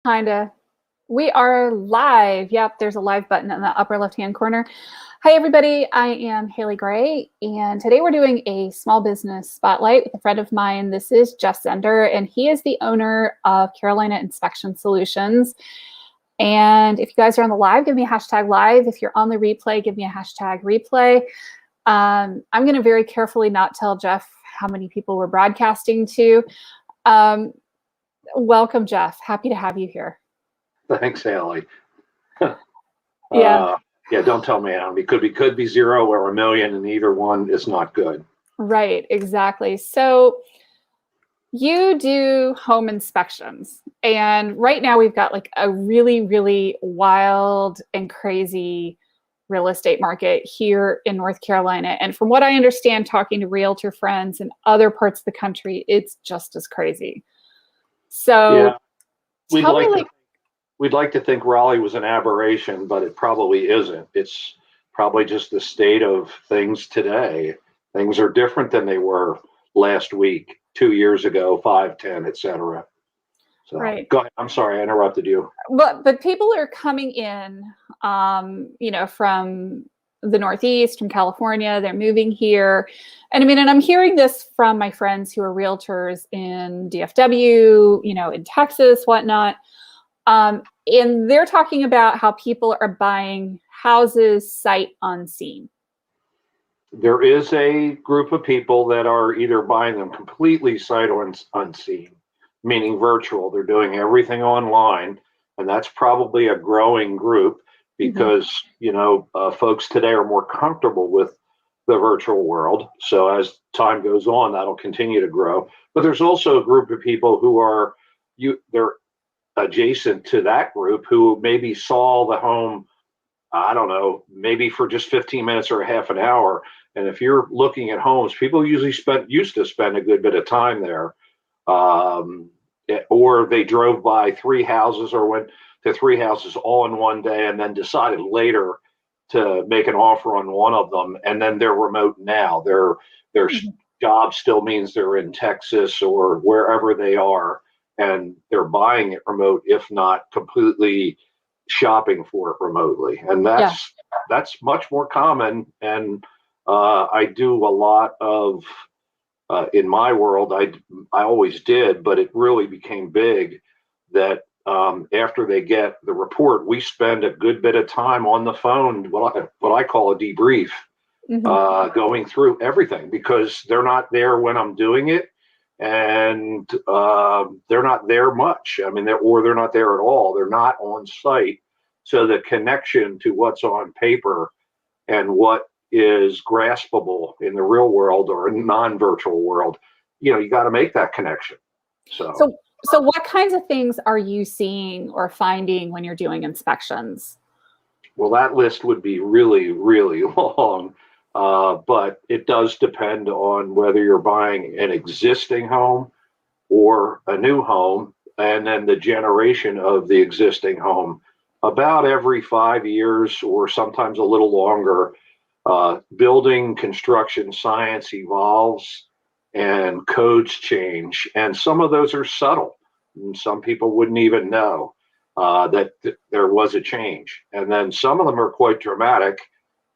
Kinda. We are live. Yep, there's a live button in the upper left-hand corner. Hi, everybody. I am Haley Gray, and today we're doing a small business spotlight with a friend of mine. This is Jeff Zehnder, and he is the owner of Carolina Inspection Solutions. And if you guys are on the live, give me a hashtag live. If you're on the replay, give me a hashtag replay. I'm going to very carefully not tell Jeff how many people we're broadcasting to. Welcome, Jeff. Happy to have you here. Thanks, Haley. Yeah. Yeah, don't tell me how many. Could be 0 or 1 million, and either one is not good. Right, exactly. So you do home inspections, and right now we've got like a really, really wild and crazy real estate market here in North Carolina. And from what I understand, talking to realtor friends in other parts of the country, it's just as crazy. So yeah, we'd like to think Raleigh was an aberration, but it probably isn't. It's probably just the state of things today. Things are different than they were last week, 2 years ago, 5, 10, etc. So, right. Go ahead. I'm sorry, I interrupted you. But people are coming in, from the Northeast, from California. They're moving here, and and I'm hearing this from my friends who are realtors in DFW, in Texas, whatnot. And they're talking about how people are buying houses sight unseen. There is a group of people that are either buying them completely sight unseen, meaning virtual. They're doing everything online, and that's probably a growing group because folks today are more comfortable with the virtual world. So as time goes on, that'll continue to grow. But there's also a group of people who are they're adjacent to that group who maybe saw the home, I don't know, maybe for just 15 minutes or a half an hour. And if you're looking at homes, people usually used to spend a good bit of time there. Or they drove by 3 houses or went to 3 houses all in one day and then decided later to make an offer on one of them. And then they're remote now. Their job still means they're in Texas or wherever they are, and they're buying it remote, if not completely shopping for it remotely. And that's much more common. And I do a lot of in my world, I always did, but it really became big that after they get the report, we spend a good bit of time on the phone, what I call a debrief, going through everything, because they're not there when I'm doing it, and they're not there much. They're not there at all. They're not on site. So the connection to what's on paper and what is graspable in the real world or non-virtual world, you got to make that connection. So what kinds of things are you seeing or finding when you're doing inspections? Well, that list would be really, really long, but it does depend on whether you're buying an existing home or a new home, and then the generation of the existing home. About every 5 years, or sometimes a little longer, building construction science evolves and codes change, and some of those are subtle, and some people wouldn't even know that there was a change, and then some of them are quite dramatic,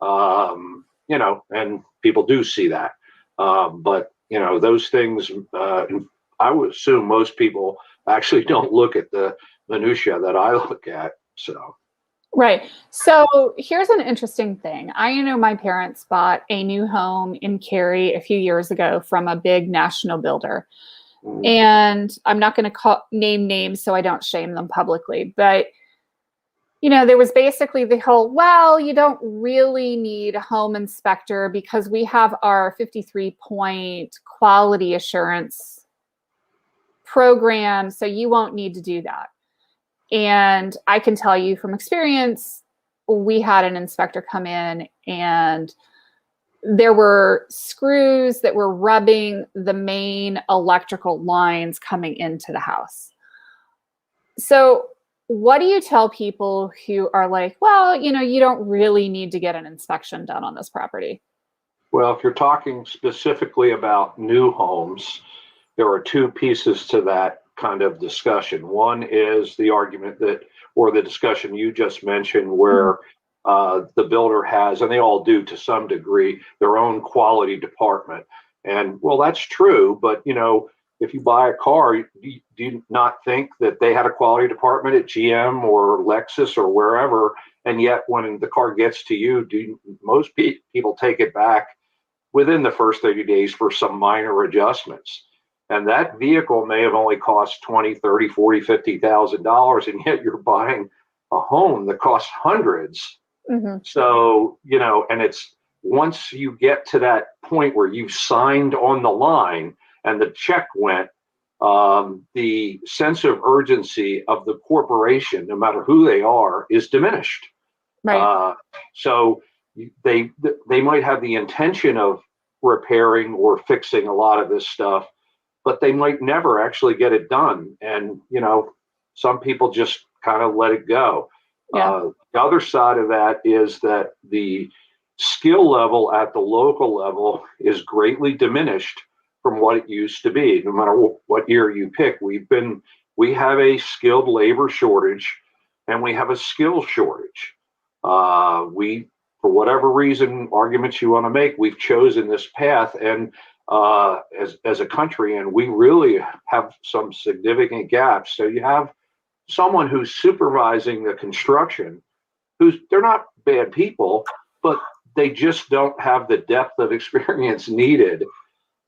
and people do see that, but those things, I would assume most people actually don't look at the minutia that I look at. Right. So here's an interesting thing. I know my parents bought a new home in Cary a few years ago from a big national builder. And I'm not going to name names so I don't shame them publicly. But, there was basically the whole, well, you don't really need a home inspector because we have our 53-point quality assurance program, so you won't need to do that. And I can tell you from experience, we had an inspector come in and there were screws that were rubbing the main electrical lines coming into the house. So what do you tell people who are like, well, you don't really need to get an inspection done on this property? Well, if you're talking specifically about new homes, there are 2 pieces to that kind of discussion. One is the argument that, or the discussion you just mentioned, where the builder has, and they all do to some degree, their own quality department. And well, that's true, but if you buy a car, do you not think that they had a quality department at GM or Lexus or wherever? And yet when the car gets to you, most people take it back within the first 30 days for some minor adjustments? And that vehicle may have only cost $20, $30, $40, $50,000, and yet you're buying a home that costs hundreds. So, and it's once you get to that point where you've signed on the line and the check went, the sense of urgency of the corporation, no matter who they are, is diminished. Right. So they might have the intention of repairing or fixing a lot of this stuff, but they might never actually get it done. And, some people just kind of let it go. Yeah. The other side of that is that the skill level at the local level is greatly diminished from what it used to be. No matter what year you pick, we have a skilled labor shortage and we have a skill shortage. For whatever reason, arguments you want to make, we've chosen this path and as a country, and we really have some significant gaps. So you have someone who's supervising the construction, they're not bad people, but they just don't have the depth of experience needed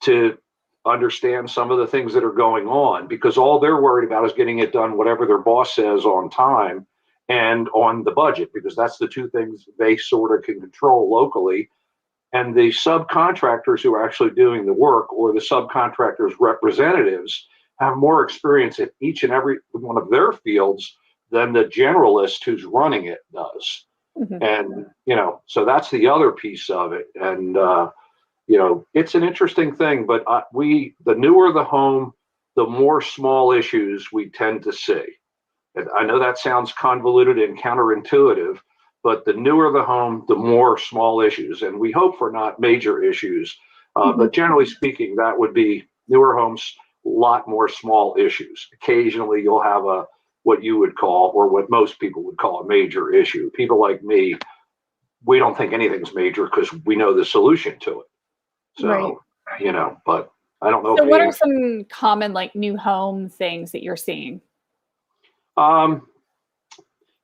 to understand some of the things that are going on, because all they're worried about is getting it done, whatever their boss says, on time and on the budget, because that's the two things they sort of can control locally. And the subcontractors who are actually doing the work, or the subcontractors' representatives, have more experience in each and every one of their fields than the generalist who's running it does. And, so that's the other piece of it. And, it's an interesting thing, but the newer the home, the more small issues we tend to see. And I know that sounds convoluted and counterintuitive, but the newer the home, the more small issues. And we hope for not major issues. But generally speaking, that would be newer homes, a lot more small issues. Occasionally you'll have what you would call, or what most people would call, a major issue. People like me, we don't think anything's major because we know the solution to it. So, right. But I don't know. So what are some common new home things that you're seeing?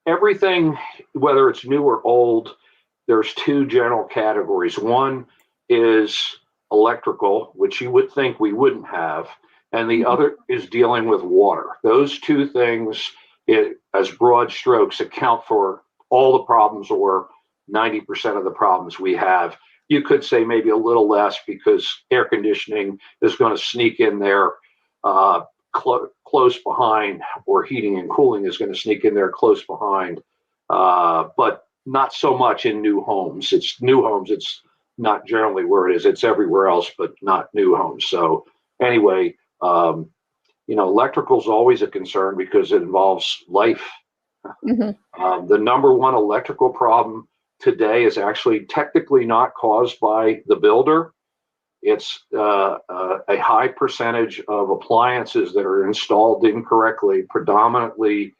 Everything, whether it's new or old, there's two general categories. One is electrical, which you would think we wouldn't have, and the other is dealing with water. Those two things, as broad strokes, account for all the problems, or 90% of the problems we have. You could say maybe a little less, because air conditioning is going to sneak in there close behind, or heating and cooling is going to sneak in there close behind, but not so much in new homes. It's new homes, it's not generally where it is. It's everywhere else, but not new homes. So anyway, electrical is always a concern because it involves life. The number one electrical problem today is actually technically not caused by the builder. It's a high percentage of appliances that are installed incorrectly, predominantly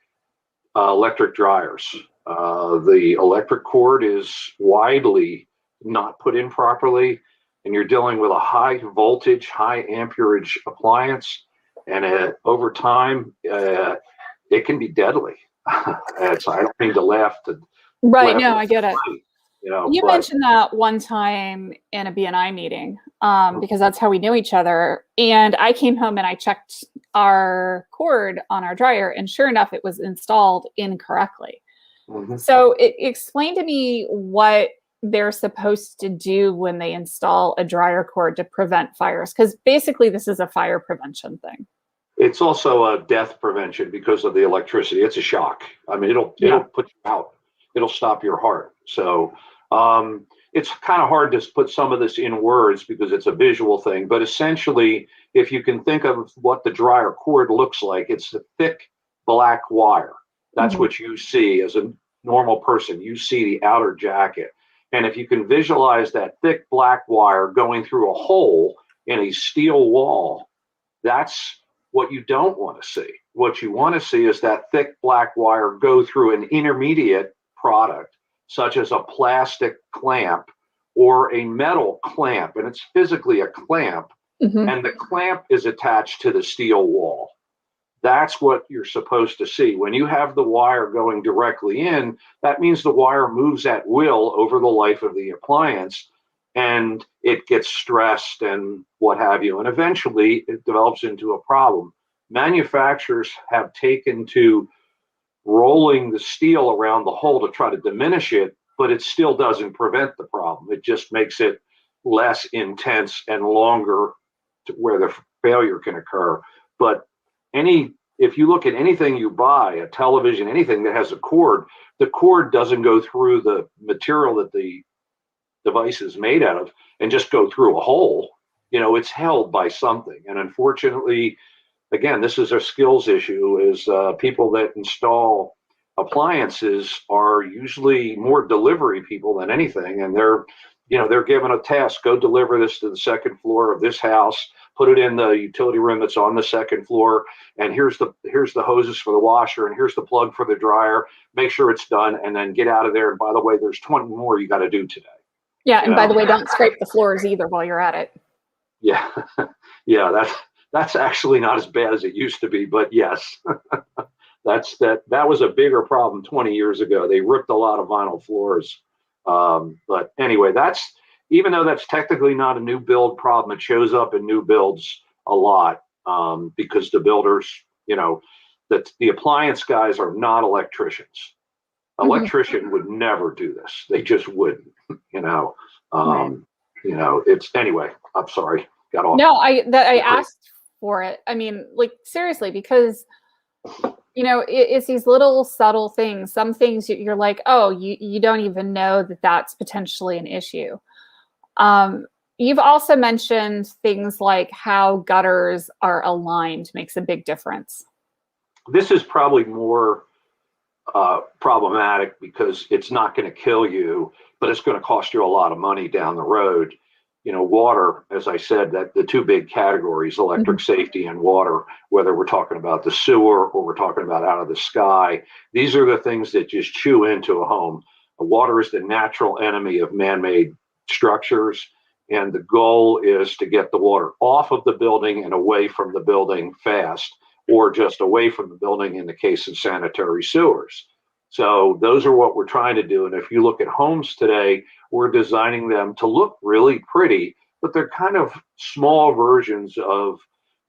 electric dryers. The electric cord is widely not put in properly, and you're dealing with a high voltage, high amperage appliance, and over time, it can be deadly. I don't mean to laugh. Right, no, I get it. You but mentioned that one time in a BNI meeting, because that's how we knew each other. And I came home and I checked our cord on our dryer, and sure enough, it was installed incorrectly. So explain to me what they're supposed to do when they install a dryer cord to prevent fires, because basically this is a fire prevention thing. It's also a death prevention because of the electricity. It's a shock. I mean, it'll put you out. It'll stop your heart. So it's kind of hard to put some of this in words because it's a visual thing. But essentially, if you can think of what the dryer cord looks like, it's a thick black wire. That's what you see as a normal person. You see the outer jacket. And if you can visualize that thick black wire going through a hole in a steel wall, that's what you don't want to see. What you want to see is that thick black wire go through an intermediate product, such as a plastic clamp or a metal clamp, and it's physically a clamp, and the clamp is attached to the steel wall. That's what you're supposed to see. When you have the wire going directly in, that means the wire moves at will over the life of the appliance, and it gets stressed and what have you. And eventually it develops into a problem. Manufacturers have taken to rolling the steel around the hole to try to diminish it, but it still doesn't prevent the problem. It just makes it less intense and longer to where the failure can occur. But if you look at anything you buy, a television, anything that has a cord, the cord doesn't go through the material that the device is made out of and just go through a hole. It's held by something. And unfortunately, again, this is a skills issue, is people that install appliances are usually more delivery people than anything. And they're given a task: go deliver this to the second floor of this house, put it in the utility room that's on the second floor, and here's the hoses for the washer, and here's the plug for the dryer. Make sure it's done, and then get out of there. And by the way, there's 20 more you got to do today. Yeah, and by the way, don't scrape the floors either while you're at it. Yeah, yeah, that's actually not as bad as it used to be, but yes, that was a bigger problem 20 years ago. They ripped a lot of vinyl floors. But anyway, even though that's technically not a new build problem, it shows up in new builds a lot, because the builders, that the appliance guys are not electricians. Electrician would never do this. They just wouldn't, Right. It's anyway, I'm sorry, got off. No, I asked for it. I mean, like, seriously, because it's these little subtle things. Some things you're like, oh, you don't even know that that's potentially an issue. You've also mentioned things like how gutters are aligned makes a big difference. This is probably more problematic because it's not going to kill you, but it's going to cost you a lot of money down the road. Water, as I said, that the two big categories, electric safety and water, whether we're talking about the sewer or we're talking about out of the sky, these are the things that just chew into a home. Water is the natural enemy of man-made structures, and the goal is to get the water off of the building and away from the building fast, or just away from the building in the case of sanitary sewers. So those are what we're trying to do. And if you look at homes today, we're designing them to look really pretty, but they're kind of small versions of,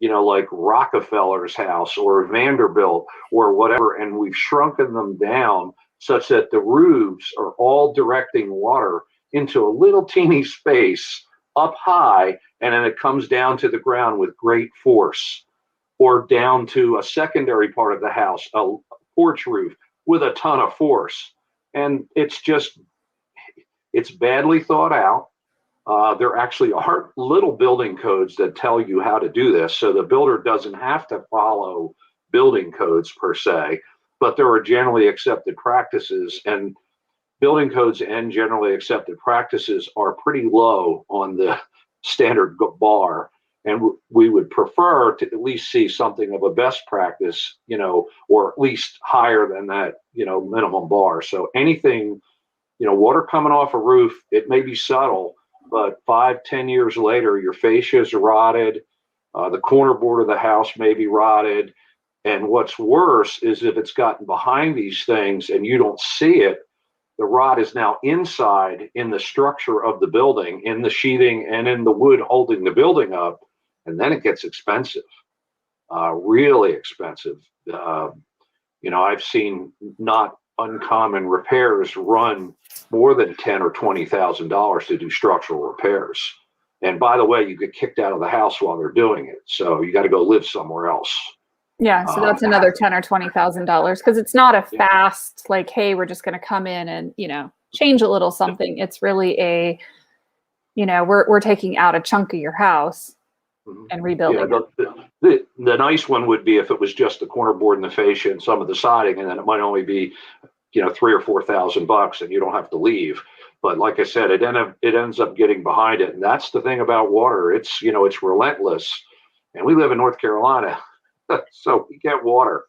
like Rockefeller's house or Vanderbilt or whatever. And we've shrunken them down such that the roofs are all directing water into a little teeny space up high, and then it comes down to the ground with great force, or down to a secondary part of the house, a porch roof, with a ton of force. And it's badly thought out. There actually are little building codes that tell you how to do this, so the builder doesn't have to follow building codes per se, but there are generally accepted practices, and building codes and generally accepted practices are pretty low on the standard bar. And we would prefer to at least see something of a best practice, or at least higher than that, minimum bar. So anything, water coming off a roof, it may be subtle, but 5-10 years later, your fascia is rotted, the corner board of the house may be rotted. And what's worse is if it's gotten behind these things and you don't see it, the rot is now inside in the structure of the building, in the sheathing and in the wood holding the building up. And then it gets expensive, really expensive. I've seen not uncommon repairs run more than $10,000 or $20,000 to do structural repairs. And by the way, you get kicked out of the house while they're doing it, so you got to go live somewhere else. Yeah, so that's another $10,000 or $20,000, because it's not a fast, like, hey, we're just going to come in and change a little something. It's really a, we're taking out a chunk of your house and rebuilding. Yeah, the nice one would be if it was just the corner board and the fascia and some of the siding, and then it might only be $3,000 or $4,000 and you don't have to leave. But like I said, it ends up getting behind it, and that's the thing about water. It's it's relentless, and we live in North Carolina. So we get water.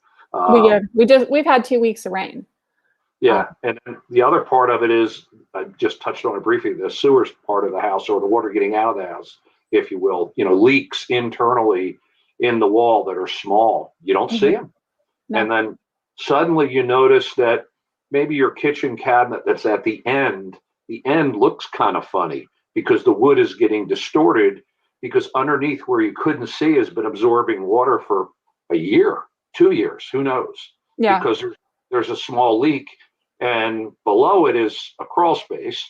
We've had 2 weeks of rain. Yeah, and the other part of it is, I just touched on it briefly, the sewers part of the house, or the water getting out of the house, if you will, leaks internally in the wall that are small. You don't see them. No. And then suddenly you notice that maybe your kitchen cabinet that's at the end looks kind of funny because the wood is getting distorted, because underneath where you couldn't see has been absorbing water for a year, 2 years, who knows? Yeah. Because there's a small leak, and below it is a crawl space.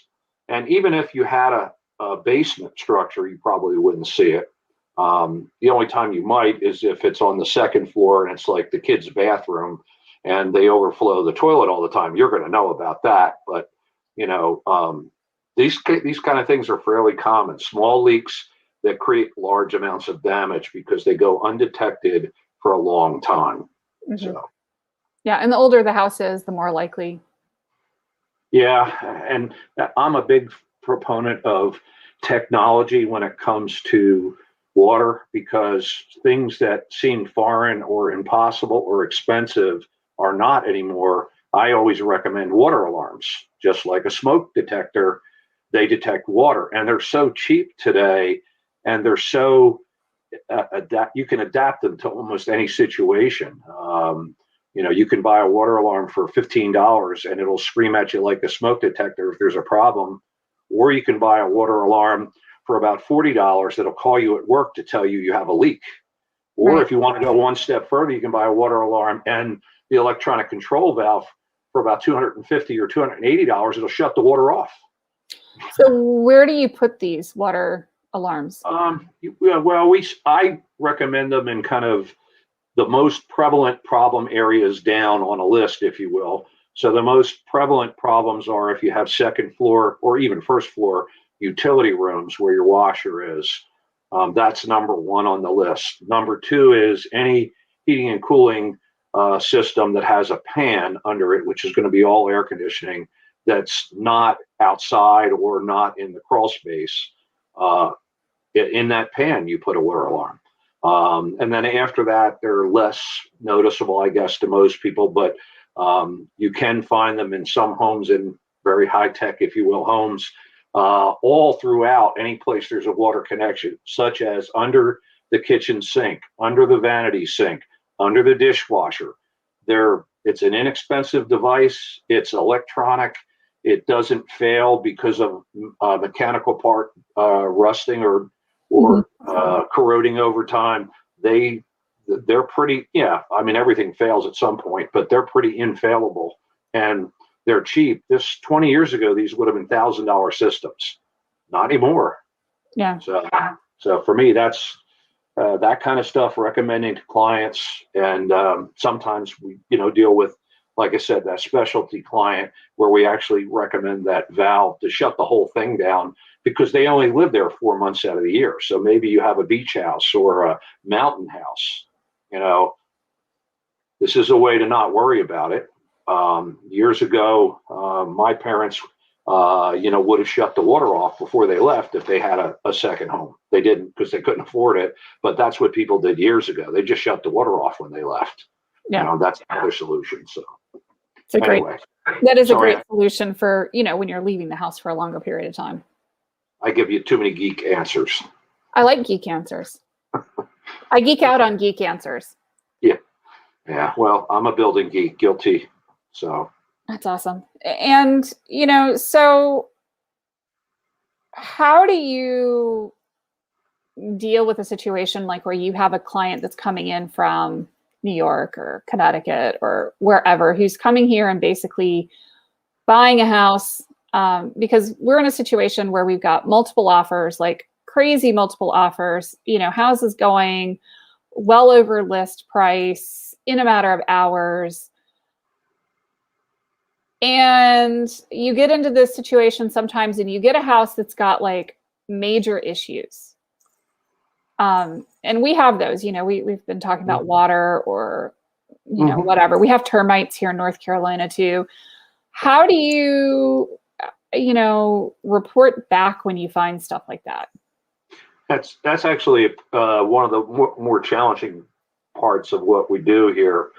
And even if you had a basement structure, you probably wouldn't see it. The only time you might is if it's on the second floor and it's like the kids' bathroom and they overflow the toilet all the time. You're going to know about that. But, these kind of things are fairly common. Small leaks that create large amounts of damage because they go undetected for a long time. So. Yeah, and the older the house is, the more likely. Yeah, and I'm a big proponent of technology when it comes to water, because things that seem foreign or impossible or expensive are not anymore. I always recommend water alarms, just like a smoke detector. They detect water, and they're so cheap today, and they're so you can adapt them to almost any situation. You can buy a water alarm for $15 and it'll scream at you like a smoke detector if there's a problem. Or you can buy a water alarm for about $40 that'll call you at work to tell you you have a leak. Or if you want to go one step further, you can buy a water alarm and the electronic control valve for about $250 or $280. It'll shut the water off. So where do you put these water alarms? I recommend them in kind of the most prevalent problem areas down on a list, if you will. So the most prevalent problems are if you have second floor or even first floor utility rooms where your washer is. That's number one on the list. Number two is any heating and cooling system that has a pan under it, which is going to be all air conditioning, that's not outside or not in the crawl space. In that pan, you put a water alarm. And then after that, they're less noticeable, I guess, to most people, but you can find them in some homes, in very high tech, if you will, homes, all throughout any place there's a water connection, such as under the kitchen sink, under the vanity sink, under the dishwasher. It's an inexpensive device. It's electronic. It doesn't fail because of mechanical part rusting or corroding over time. They're pretty, everything fails at some point, but they're pretty infallible and they're cheap. 20 years ago, these would have been $1,000 systems. Not anymore. Yeah. So for me, that's that kind of stuff, recommending to clients. And sometimes we, deal with, like I said, that specialty client where we actually recommend that valve to shut the whole thing down, because they only live there 4 months out of the year. So maybe you have a beach house or a mountain house. This is a way to not worry about it. Years ago, my parents, would have shut the water off before they left if they had a second home. They didn't, because they couldn't afford it. But that's what people did years ago. They just shut the water off when they left. Yeah. That's another solution. So it's a great solution for, when you're leaving the house for a longer period of time. I give you too many geek answers. I like geek answers. I geek out on geek answers. Yeah. Yeah. Well, I'm a building geek, guilty. So that's awesome. And, so how do you deal with a situation like where you have a client that's coming in from New York or Connecticut or wherever, who's coming here and basically buying a house, because we're in a situation where we've got multiple offers, like crazy multiple offers, houses going well over list price in a matter of hours. And you get into this situation sometimes and you get a house that's got like major issues. And we have those, we've been talking about water or, whatever. We have termites here in North Carolina too. How do you, report back when you find stuff like that? That's actually one of the more challenging parts of what we do here.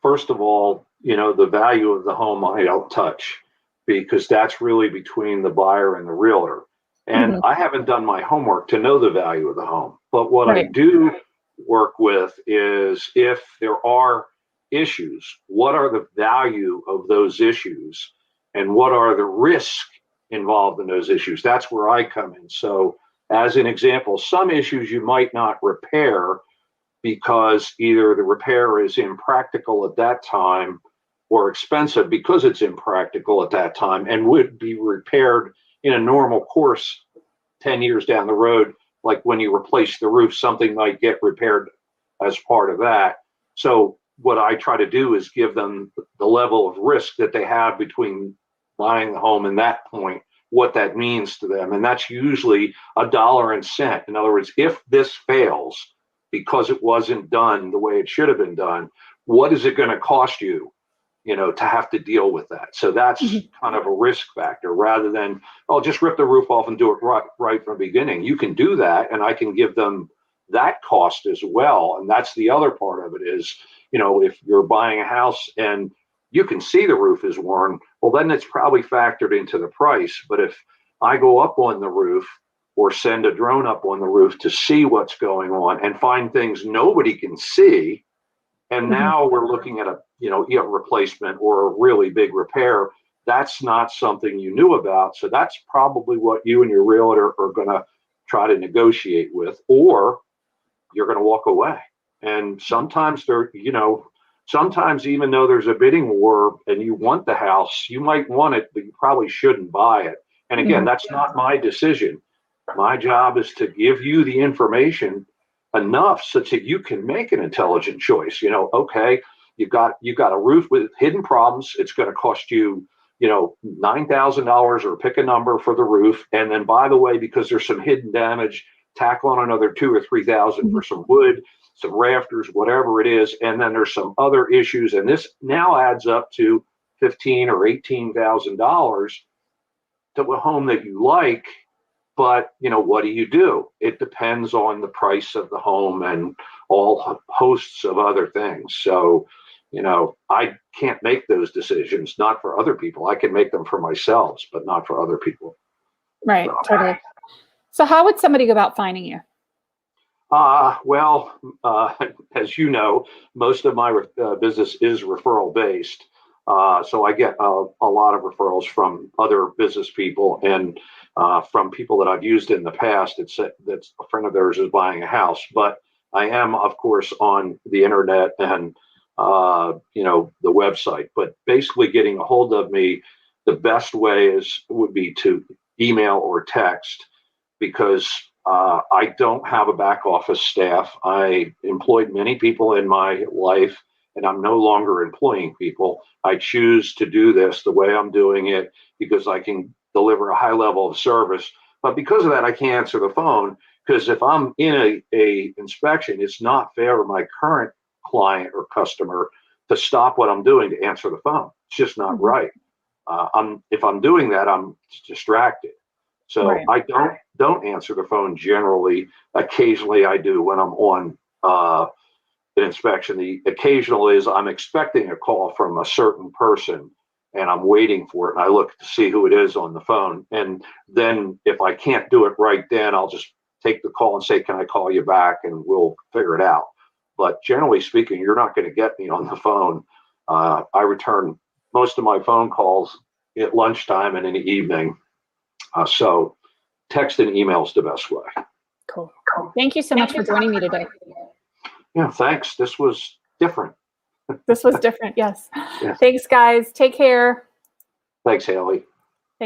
First of all, the value of the home I don't touch, because that's really between the buyer and the realtor. And I haven't done my homework to know the value of the home. But what I do work with is, if there are issues, what are the value of those issues, and what are the risks involved in those issues? That's where I come in. So as an example, some issues you might not repair because either the repair is impractical at that time or expensive because it's impractical at that time and would be repaired in a normal course 10 years down the road. Like when you replace the roof, something might get repaired as part of that. So what I try to do is give them the level of risk that they have between buying the home and that point, what that means to them. And that's usually $1 and cent. In other words, if this fails because it wasn't done the way it should have been done, what is it going to cost you, to have to deal with that? So that's kind of a risk factor, rather than, oh, just rip the roof off and do it right from the beginning. You can do that, and I can give them that cost as well. And that's the other part of it is, if you're buying a house and you can see the roof is worn, well, then it's probably factored into the price. But if I go up on the roof or send a drone up on the roof to see what's going on and find things nobody can see, and now we're looking at a replacement or a really big repair, that's not something you knew about. So that's probably what you and your realtor are going to try to negotiate with, or you're going to walk away. And sometimes sometimes even though there's a bidding war and you want the house, you might want it, but you probably shouldn't buy it. And again, that's not my decision. My job is to give you the information enough such that you can make an intelligent choice. Okay, you got a roof with hidden problems. It's going to cost you, $9,000, or pick a number for the roof. And then, by the way, because there's some hidden damage, tack on another $2,000 or $3,000 for some wood, some rafters, whatever it is. And then there's some other issues, and this now adds up to $15,000 or $18,000 to a home that you like. But, what do? It depends on the price of the home and all hosts of other things. So, I can't make those decisions, not for other people. I can make them for myself, but not for other people. Right, totally. So how would somebody go about finding you? Well, as you know, most of my business is referral based. So I get a lot of referrals from other business people and from people that I've used in the past. That's a friend of theirs is buying a house, but I am, of course, on the internet and the website. But basically, getting a hold of me, the best way would be to email or text, because I don't have a back office staff. I employed many people in my life, and I'm no longer employing people. I choose to do this the way I'm doing it because I can deliver a high level of service. But because of that, I can't answer the phone, because if I'm in a inspection, it's not fair to my current client or customer to stop what I'm doing to answer the phone. It's just not right. If I'm doing that, I'm distracted. So I don't answer the phone generally. Occasionally I do when I'm on an inspection. The occasional is I'm expecting a call from a certain person and I'm waiting for it, and I look to see who it is on the phone. And then if I can't do it right then, I'll just take the call and say, can I call you back, and we'll figure it out. But generally speaking, you're not going to get me on the phone. I return most of my phone calls at lunchtime and in the evening. So text and email is the best way. Cool. Thank you so much for joining me today. Yeah, thanks. This was different. This was different, yes. Yeah. Thanks, guys. Take care. Thanks, Haley.